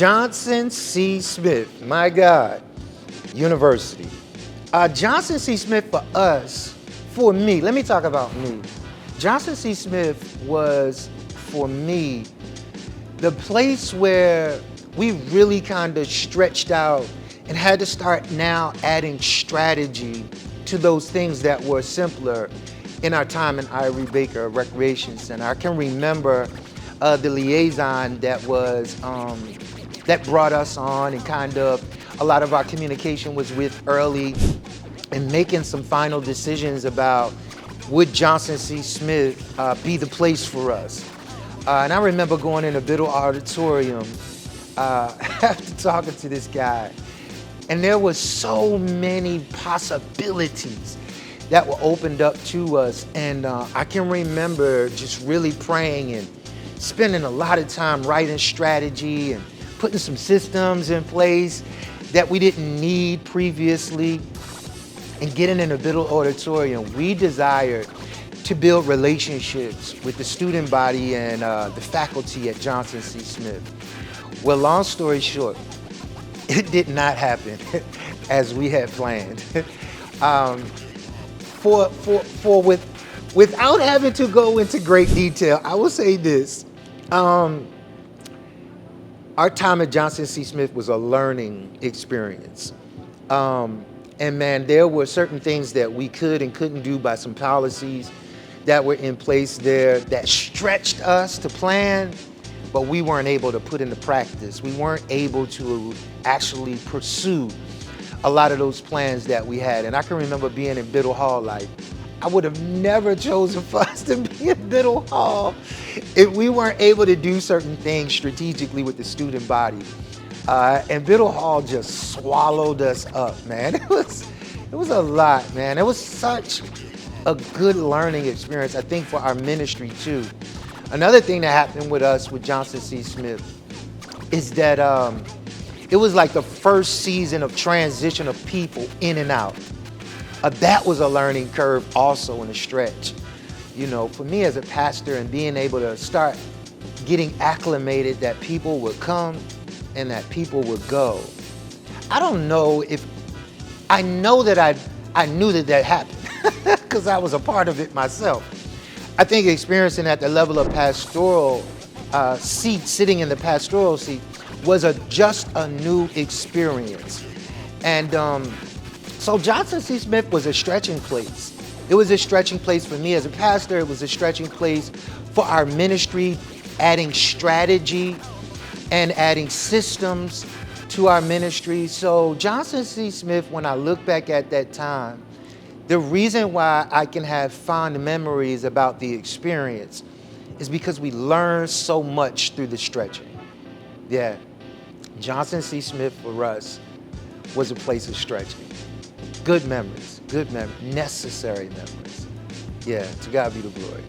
Johnson C. Smith, my God, University. Johnson C. Smith for me, let me talk about me. Johnson C. Smith was, for me, the place where we really kind of stretched out and had to start now adding strategy to those things that were simpler in our time in Ivory Baker Recreation Center. I can remember the liaison that was that brought us on, and kind of a lot of our communication was with early, and making some final decisions about would Johnson C. Smith be the place for us. And I remember going in a Biddle auditorium after talking to this guy, and there was so many possibilities that were opened up to us. And I can remember just really praying and spending a lot of time writing strategy and putting some systems in place that we didn't need previously. And getting in a Biddle auditorium, we desired to build relationships with the student body and the faculty at Johnson C. Smith. Well, long story short, it did not happen as we had planned. Without having to go into great detail, I will say this. Our time at Johnson C. Smith was a learning experience. And man, there were certain things that we could and couldn't do by some policies that were in place there that stretched us to plan, but we weren't able to put into practice. We weren't able to actually pursue a lot of those plans that we had. And I can remember being in Biddle Hall, like, I would have never chosen for us to be in Biddle Hall if we weren't able to do certain things strategically with the student body. And Biddle Hall just swallowed us up, man. It was a lot, man. It was such a good learning experience, I think, for our ministry too. Another thing that happened with us with Johnson C. Smith is that it was like the first season of transition of people in and out. That was a learning curve also in a stretch. You know, for me as a pastor, and being able to start getting acclimated that people would come and that people would go. I don't know if, I know that I knew that happened because I was a part of it myself. I think experiencing at the level of pastoral seat, sitting in the pastoral seat, was just a new experience. And so Johnson C. Smith was a stretching place. It was a stretching place for me as a pastor. It was a stretching place for our ministry, adding strategy and adding systems to our ministry. So Johnson C. Smith, when I look back at that time, the reason why I can have fond memories about the experience is because we learned so much through the stretching. Yeah, Johnson C. Smith for us was a place of stretching. Good memories, necessary memories. Yeah, to God be the glory.